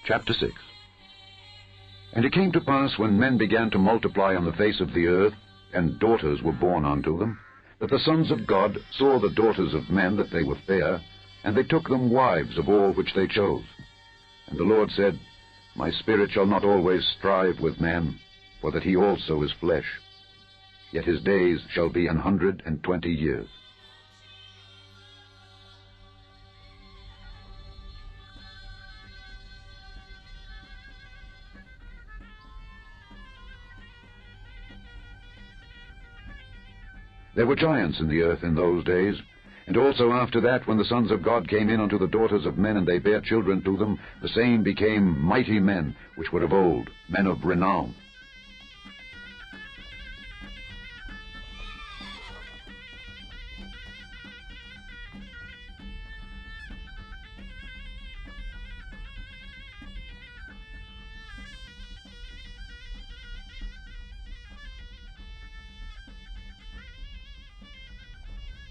Chapter 6. And it came to pass, when men began to multiply on the face of the earth, and daughters were born unto them, that the sons of God saw the daughters of men, that they were fair, and they took them wives of all which they chose. And the Lord said, My spirit shall not always strive with man, for that he also is flesh. Yet his days shall be 120 years. There were giants in the earth in those days, and also after that, when the sons of God came in unto the daughters of men, and they bare children to them, the same became mighty men, which were of old, men of renown.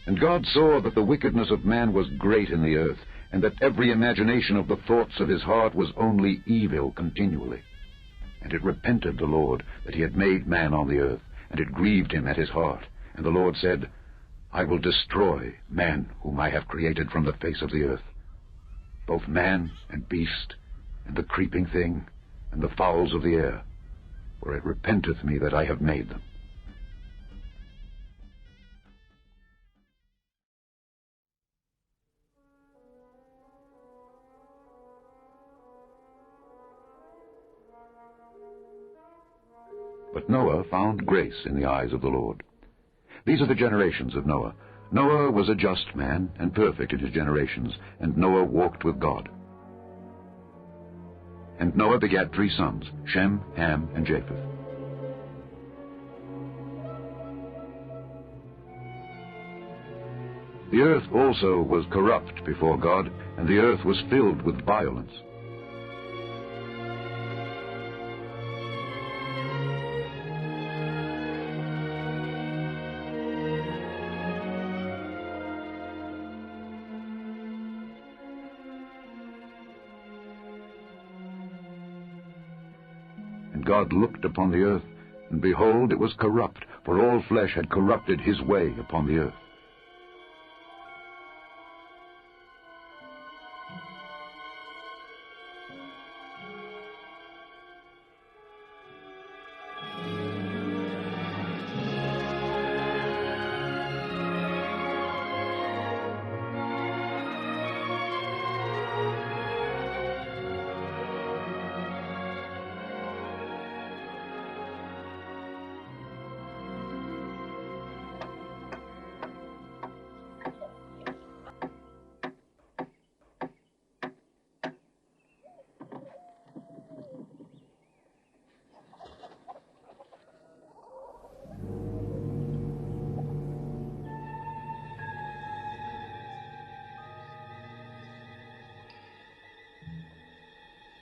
And God saw that the wickedness of man was great in the earth, and that every imagination of the thoughts of his heart was only evil continually. And it repented the Lord that he had made man on the earth, and it grieved him at his heart. And the Lord said, I will destroy man whom I have created from the face of the earth, both man and beast, and the creeping thing, and the fowls of the air, for it repenteth me that I have made them. But Noah found grace in the eyes of the Lord. These are the generations of Noah. Noah was a just man, and perfect in his generations, and Noah walked with God. And Noah begat 3 sons, Shem, Ham, and Japheth. The earth also was corrupt before God, and the earth was filled with violence. And God looked upon the earth, and behold, it was corrupt, for all flesh had corrupted his way upon the earth.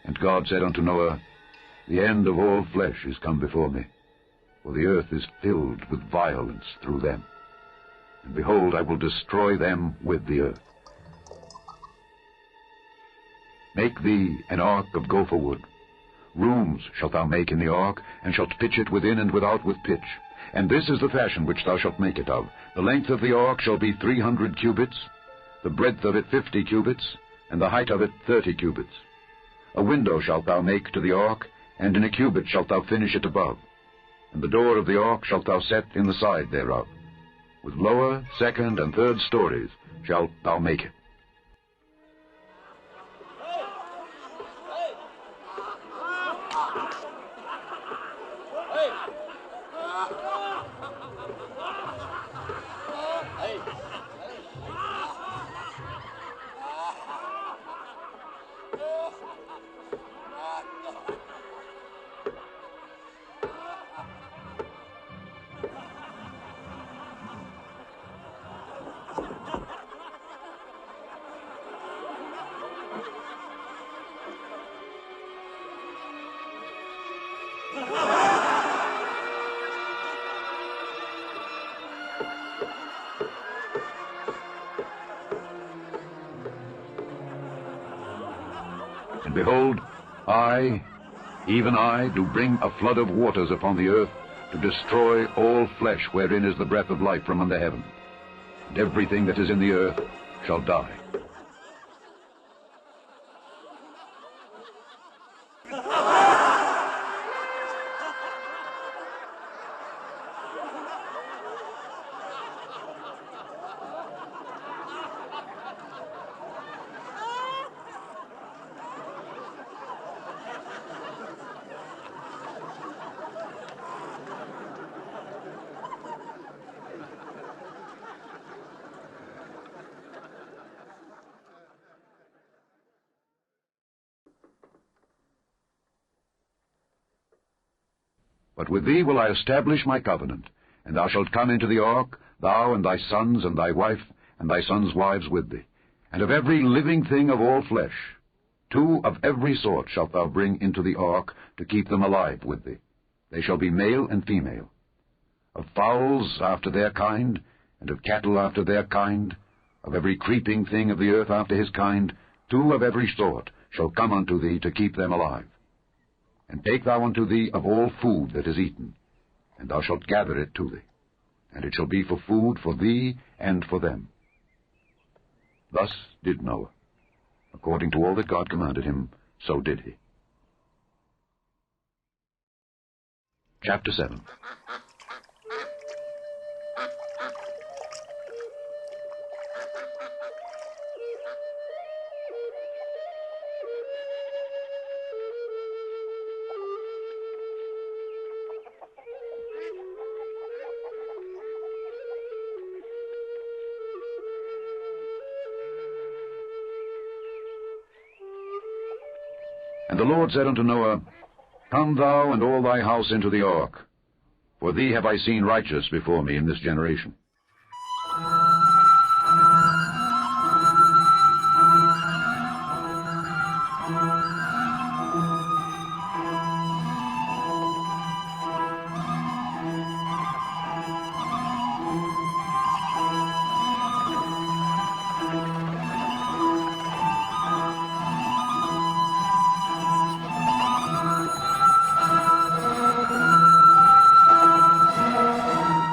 And God said unto Noah, The end of all flesh is come before me, for the earth is filled with violence through them. And behold, I will destroy them with the earth. Make thee an ark of gopher wood. Rooms shalt thou make in the ark, and shalt pitch it within and without with pitch. And this is the fashion which thou shalt make it of. The length of the ark shall be 300 cubits, the breadth of it 50 cubits, and the height of it 30 cubits. A window shalt thou make to the ark, and in a cubit shalt thou finish it above. And the door of the ark shalt thou set in the side thereof. With lower, second, and third stories shalt thou make it. And behold, I, even I, do bring a flood of waters upon the earth, to destroy all flesh wherein is the breath of life from under heaven. And everything that is in the earth shall die. But with thee will I establish my covenant, and thou shalt come into the ark, thou and thy sons and thy wife, and thy sons' wives with thee. And of every living thing of all flesh, 2 of every sort shalt thou bring into the ark, to keep them alive with thee. They shall be male and female. Of fowls after their kind, and of cattle after their kind, of every creeping thing of the earth after his kind, 2 of every sort shall come unto thee, to keep them alive. And take thou unto thee of all food that is eaten, and thou shalt gather it to thee, and it shall be for food for thee and for them. Thus did Noah. According to all that God commanded him, so did he. Chapter 7. And the Lord said unto Noah, Come thou and all thy house into the ark, for thee have I seen righteous before me in this generation.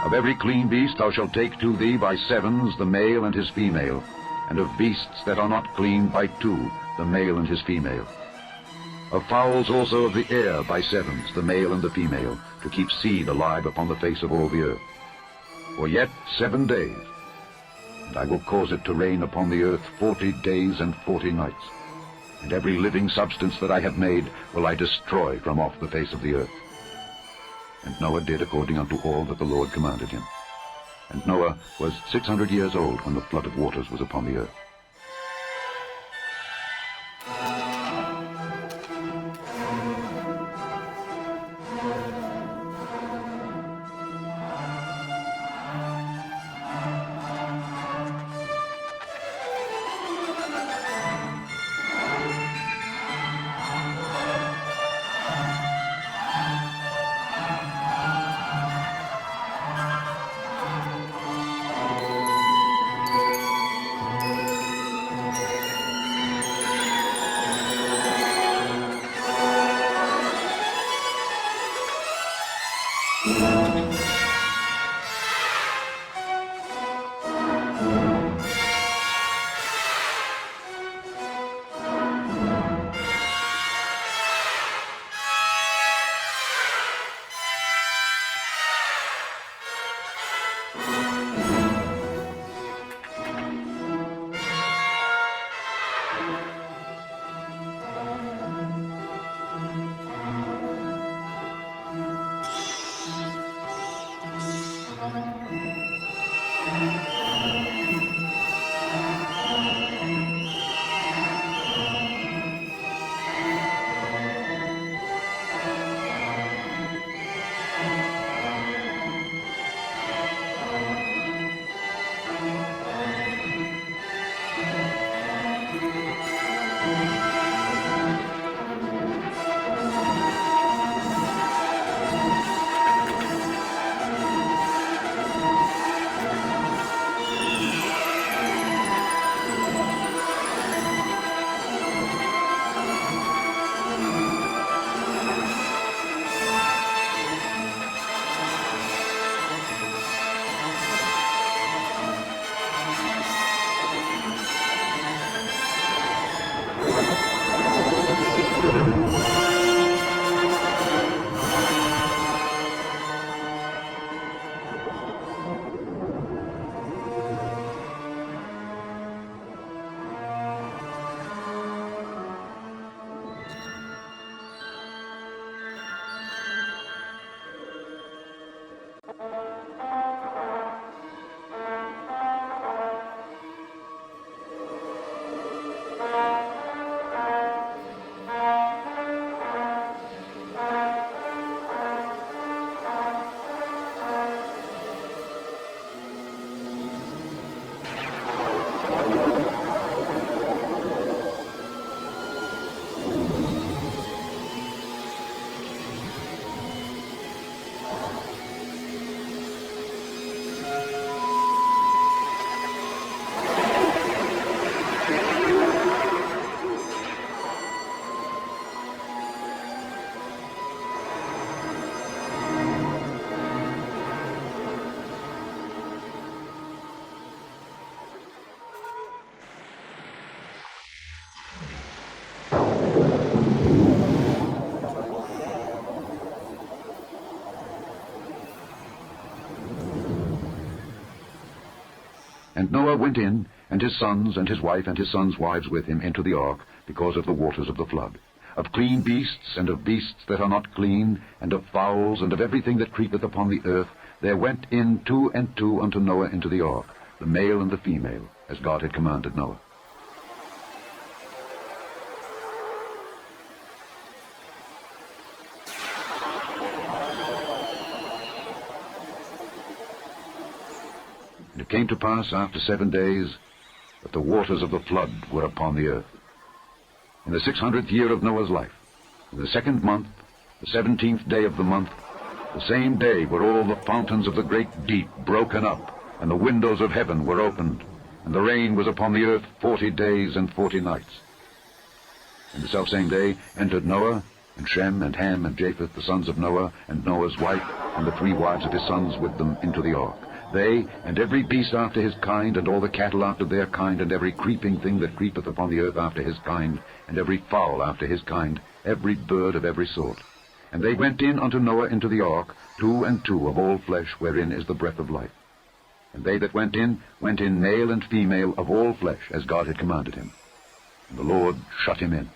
Of every clean beast thou shalt take to thee by 7s the male and his female, and of beasts that are not clean by 2 the male and his female. Of fowls also of the air by 7s the male and the female, to keep seed alive upon the face of all the earth. For yet 7 days, and I will cause it to rain upon the earth 40 days and 40 nights, and every living substance that I have made will I destroy from off the face of the earth. And Noah did according unto all that the Lord commanded him. And Noah was 600 years old when the flood of waters was upon the earth. And Noah went in, and his sons, and his wife, and his sons' wives with him into the ark, because of the waters of the flood. Of clean beasts, and of beasts that are not clean, and of fowls, and of everything that creepeth upon the earth, there went in 2 and 2 unto Noah into the ark, the male and the female, as God had commanded Noah. And it came to pass after 7 days that the waters of the flood were upon the earth. In the 600th year of Noah's life, in the 2nd month, the 17th day of the month, the same day were all the fountains of the great deep broken up, and the windows of heaven were opened, and the rain was upon the earth 40 days and 40 nights. In the selfsame day entered Noah, and Shem, and Ham, and Japheth, the sons of Noah, and Noah's wife, and the 3 wives of his sons with them into the ark. They, and every beast after his kind, and all the cattle after their kind, and every creeping thing that creepeth upon the earth after his kind, and every fowl after his kind, every bird of every sort. And they went in unto Noah into the ark, 2 and 2 of all flesh, wherein is the breath of life. And they that went in male and female of all flesh, as God had commanded him. And the Lord shut him in.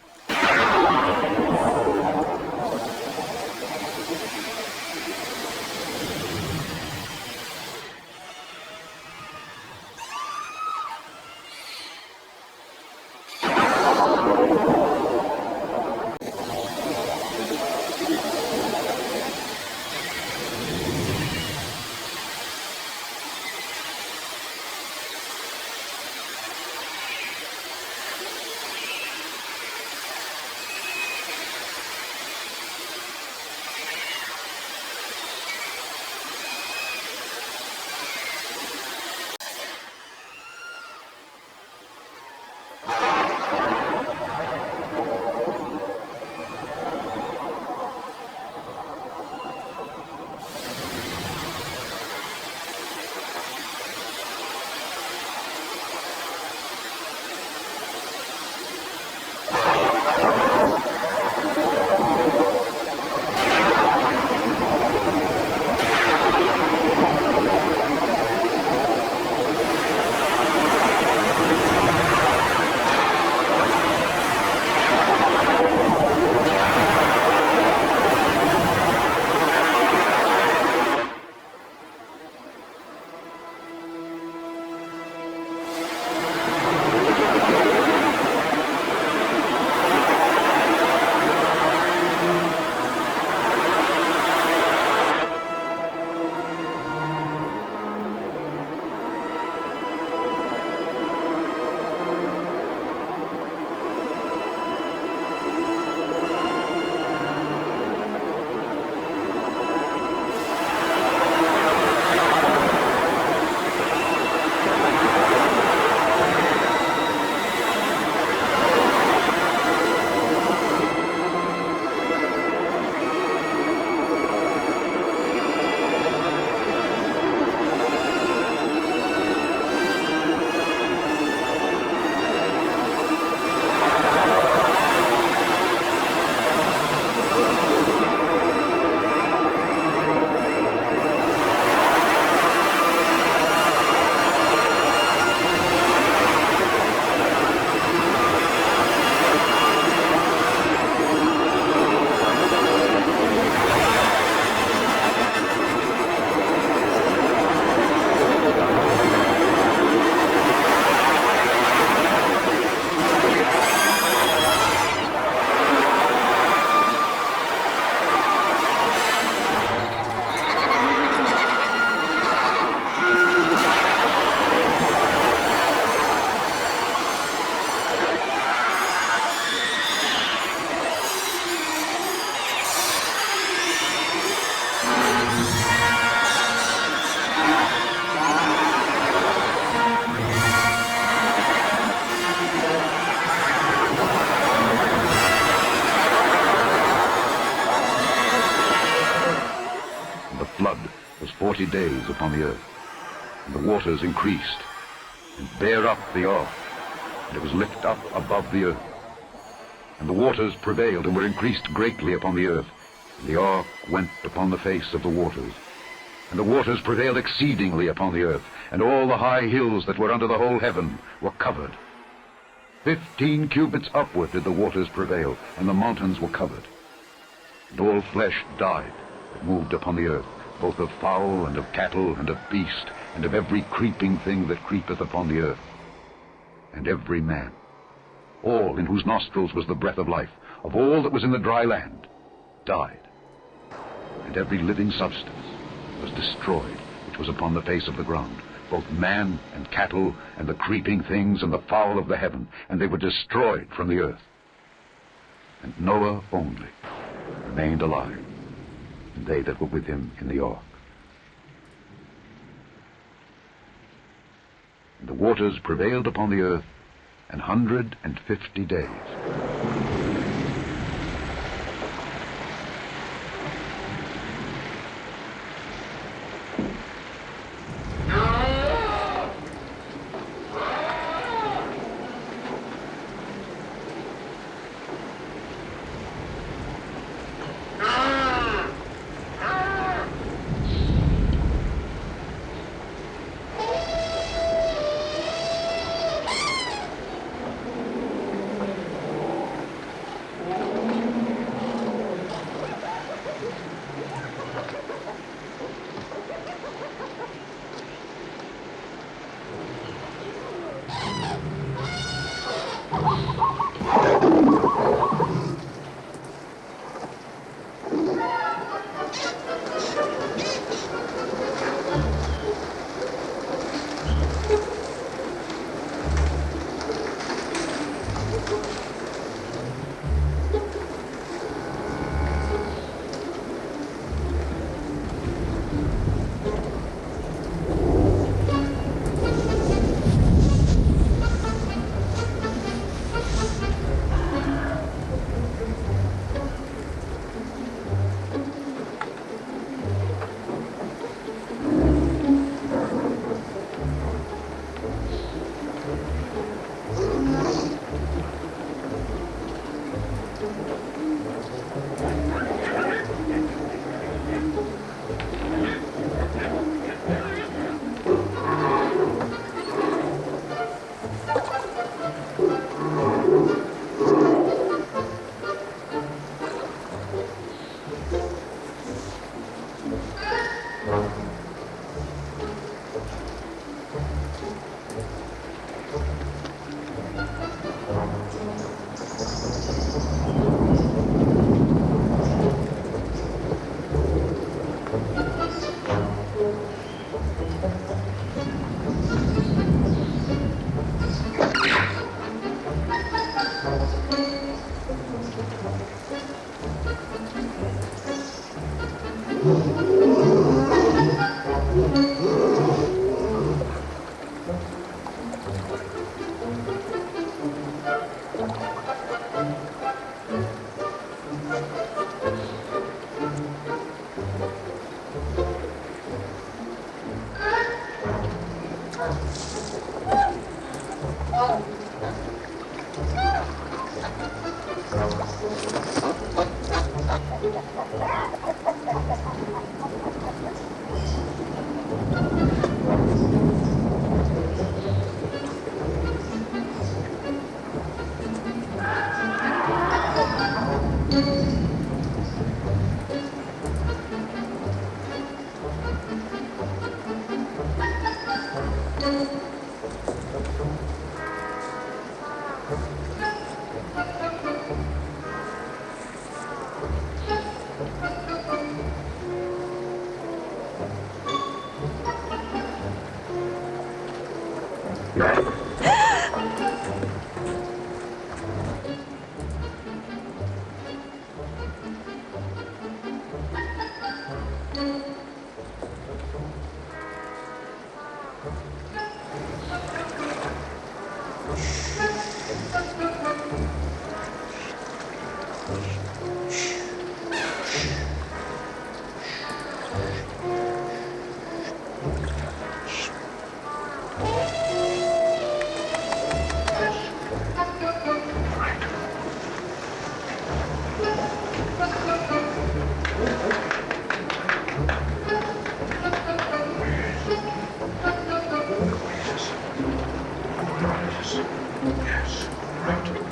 flood was 40 days upon the earth. And the waters increased, and bare up the ark, and it was lift up above the earth. And the waters prevailed, and were increased greatly upon the earth. And the ark went upon the face of the waters. And the waters prevailed exceedingly upon the earth, and all the high hills that were under the whole heaven were covered. 15 cubits upward did the waters prevail, and the mountains were covered. And all flesh died that moved upon the earth, both of fowl and of cattle and of beast, and of every creeping thing that creepeth upon the earth. And every man, all in whose nostrils was the breath of life, of all that was in the dry land, died. And every living substance was destroyed, which was upon the face of the ground, both man and cattle, and the creeping things, and the fowl of the heaven, and they were destroyed from the earth. And Noah only remained alive, and they that were with him in the ark. And the waters prevailed upon the earth 150 days. Yes. Yes. Right.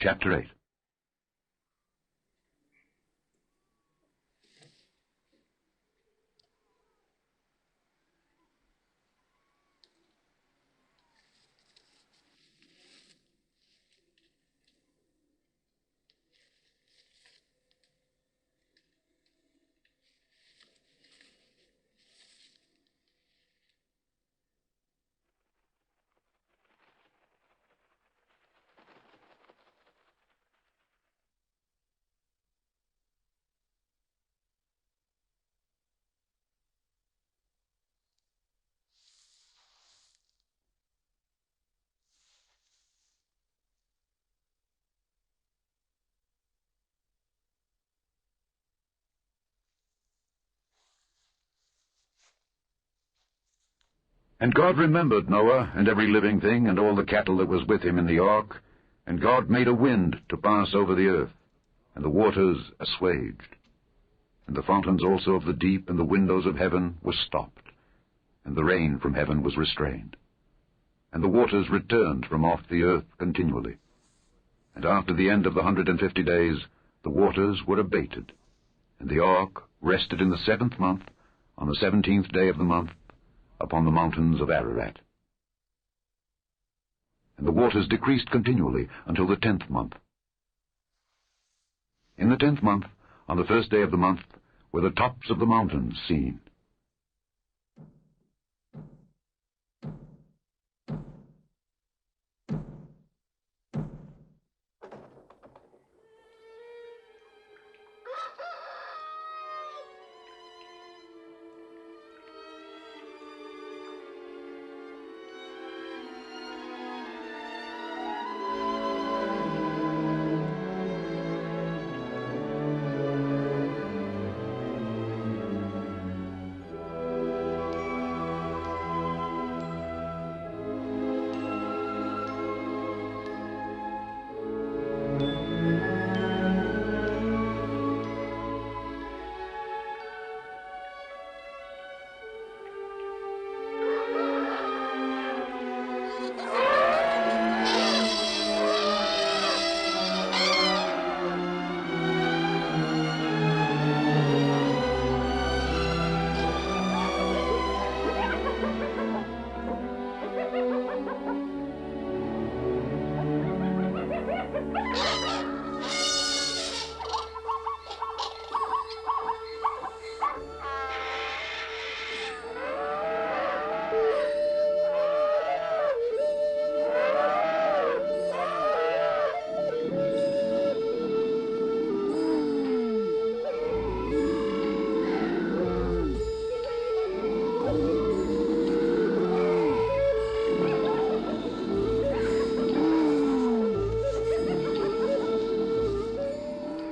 Chapter 8. And God remembered Noah, and every living thing, and all the cattle that was with him in the ark. And God made a wind to pass over the earth, and the waters assuaged. And the fountains also of the deep and the windows of heaven were stopped, and the rain from heaven was restrained. And the waters returned from off the earth continually. And after the end of the 150 days, the waters were abated. And the ark rested in the 7th month, on the 17th day of the month, upon the mountains of Ararat. And the waters decreased continually until the 10th month. In the 10th month, on the 1st day of the month, were the tops of the mountains seen.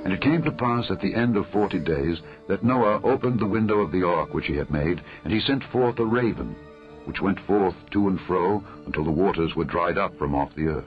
And it came to pass at the end of 40 days that Noah opened the window of the ark which he had made, and he sent forth a raven, which went forth to and fro until the waters were dried up from off the earth.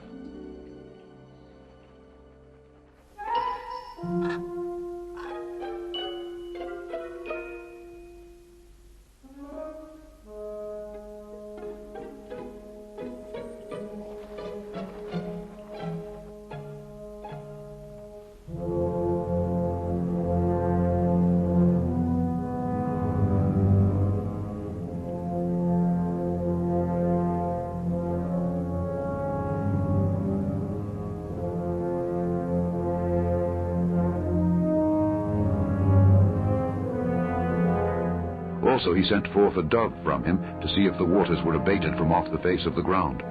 Also he sent forth a dove from him to see if the waters were abated from off the face of the ground.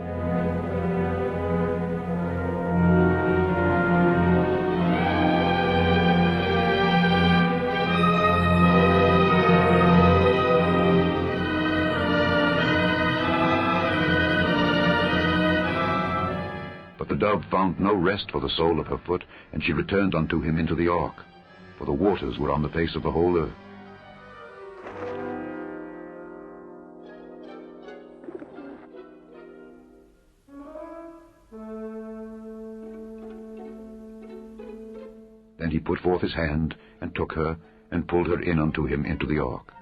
But the dove found no rest for the sole of her foot, and she returned unto him into the ark, for the waters were on the face of the whole earth. Then he put forth his hand, and took her, and pulled her in unto him into the ark.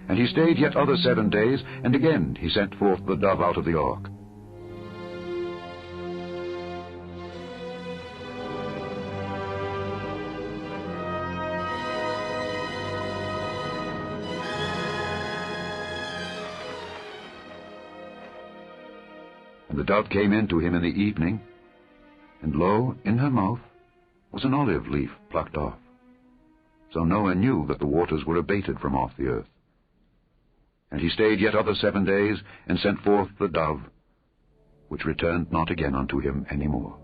And he stayed yet other 7 days, and again he sent forth the dove out of the ark. And the dove came in to him in the evening, and lo, in her mouth was an olive leaf plucked off. So Noah knew that the waters were abated from off the earth. And he stayed yet other 7 days, and sent forth the dove, which returned not again unto him any more.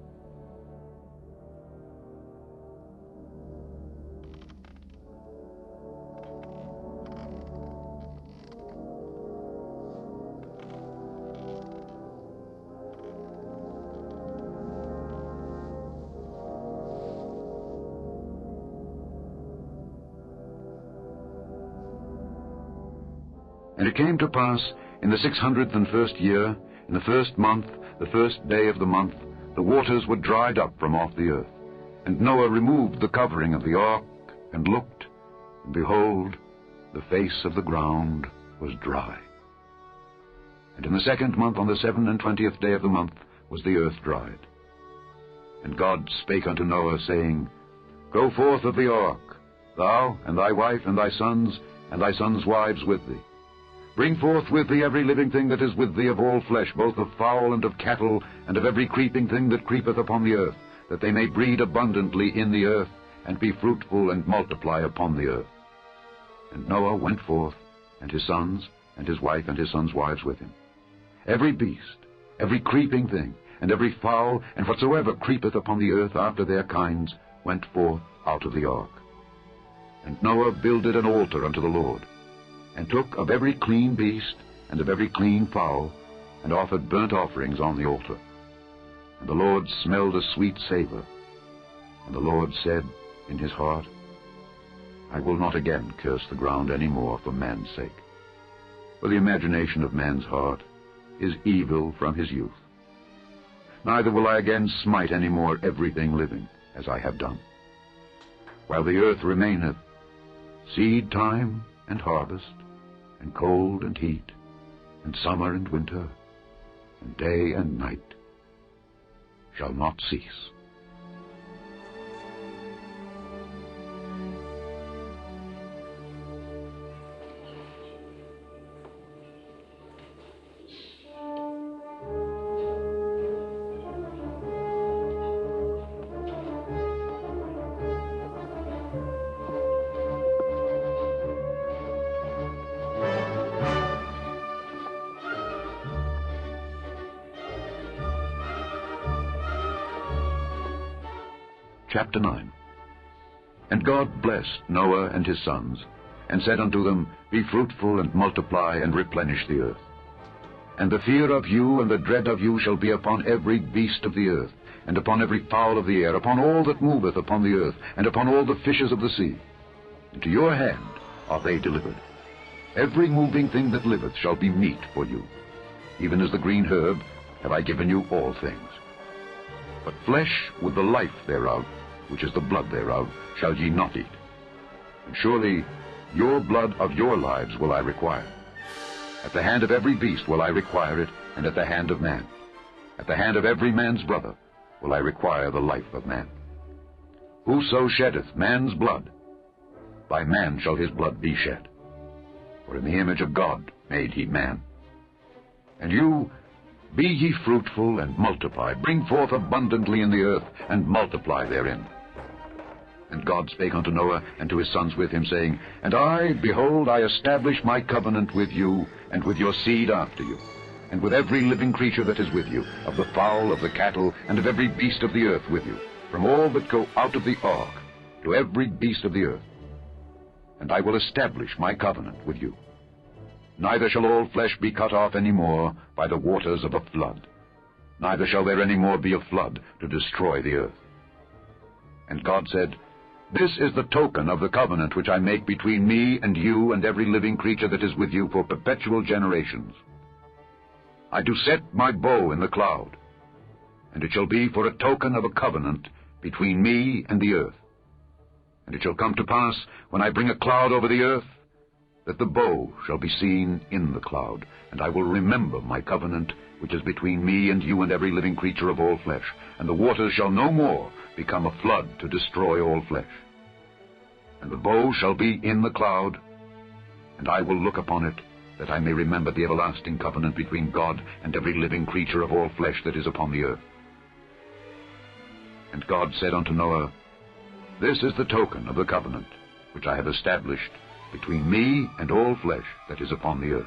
And it came to pass, in the 601st year, in the 1st month, the 1st day of the month, the waters were dried up from off the earth. And Noah removed the covering of the ark, and looked, and behold, the face of the ground was dry. And in the 2nd month, on the 27th day of the month, was the earth dried. And God spake unto Noah, saying, Go forth of the ark, thou, and thy wife, and thy sons wives with thee. Bring forth with thee every living thing that is with thee of all flesh, both of fowl and of cattle, and of every creeping thing that creepeth upon the earth, that they may breed abundantly in the earth, and be fruitful and multiply upon the earth. And Noah went forth, and his sons, and his wife, and his sons' wives with him. Every beast, every creeping thing, and every fowl, and whatsoever creepeth upon the earth after their kinds, went forth out of the ark. And Noah builded an altar unto the Lord, and took of every clean beast, and of every clean fowl, and offered burnt offerings on the altar. And the Lord smelled a sweet savor. And the Lord said in his heart, I will not again curse the ground any more for man's sake. For the imagination of man's heart is evil from his youth. Neither will I again smite any more everything living, as I have done. While the earth remaineth, seed time and harvest, and cold and heat, and summer and winter, and day and night shall not cease. Chapter 9. And God blessed Noah and his sons, and said unto them, Be fruitful, and multiply, and replenish the earth. And the fear of you and the dread of you shall be upon every beast of the earth, and upon every fowl of the air, upon all that moveth upon the earth, and upon all the fishes of the sea. Into your hand are they delivered. Every moving thing that liveth shall be meat for you. Even as the green herb have I given you all things. But flesh with the life thereof, which is the blood thereof, shall ye not eat. And surely your blood of your lives will I require. At the hand of every beast will I require it, and at the hand of man. At the hand of every man's brother will I require the life of man. Whoso sheddeth man's blood, by man shall his blood be shed. for in the image of God made he man. And you, be ye fruitful and multiply, bring forth abundantly in the earth, and multiply therein. And God spake unto Noah and to his sons with him, saying, And I, behold, I establish my covenant with you, and with your seed after you, and with every living creature that is with you, of the fowl, of the cattle, and of every beast of the earth with you, from all that go out of the ark, to every beast of the earth. And I will establish my covenant with you. Neither shall all flesh be cut off any more by the waters of a flood, neither shall there any more be a flood to destroy the earth. And God said, This is the token of the covenant which I make between me and you and every living creature that is with you for perpetual generations. I do set my bow in the cloud, and it shall be for a token of a covenant between me and the earth. And it shall come to pass, when I bring a cloud over the earth, that the bow shall be seen in the cloud, and I will remember my covenant which is between me and you and every living creature of all flesh, and the waters shall no more become a flood to destroy all flesh. And the bow shall be in the cloud, and I will look upon it, that I may remember the everlasting covenant between God and every living creature of all flesh that is upon the earth. And God said unto Noah, This is the token of the covenant which I have established between me and all flesh that is upon the earth.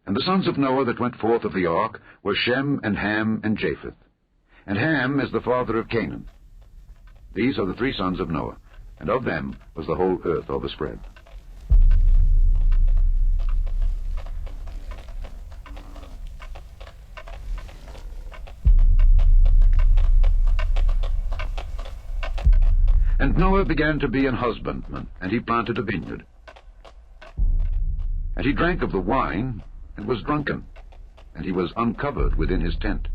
And the sons of Noah that went forth of the ark were Shem, and Ham, and Japheth. And Ham is the father of Canaan. These are the three sons of Noah, and of them was the whole earth overspread. And Noah began to be an husbandman, and he planted a vineyard. And he drank of the wine, and was drunken, and he was uncovered within his tent.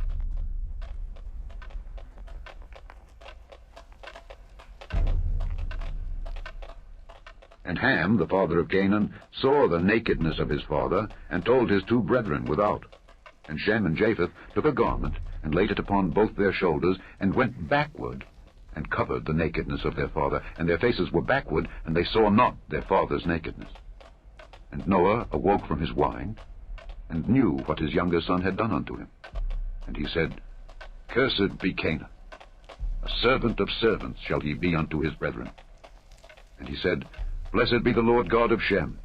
And Ham, the father of Canaan, saw the nakedness of his father, and told his two brethren without. And Shem and Japheth took a garment, and laid it upon both their shoulders, and went backward, and covered the nakedness of their father. And their faces were backward, and they saw not their father's nakedness. And Noah awoke from his wine, and knew what his younger son had done unto him. And he said, Cursed be Canaan, a servant of servants shall he be unto his brethren. And he said, Blessed be the Lord God of Shem,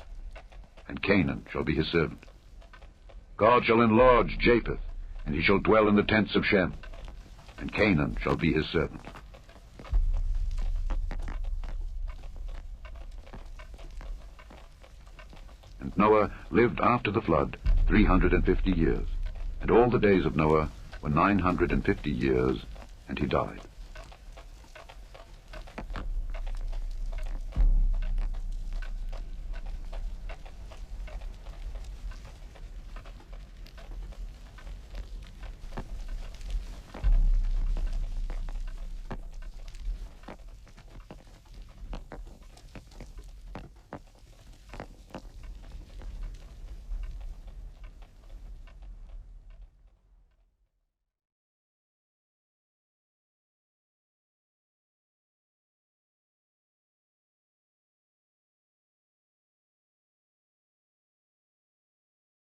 and Canaan shall be his servant. God shall enlarge Japheth, and he shall dwell in the tents of Shem, and Canaan shall be his servant. And Noah lived after the flood 350 years, and all the days of Noah were 950 years, and he died.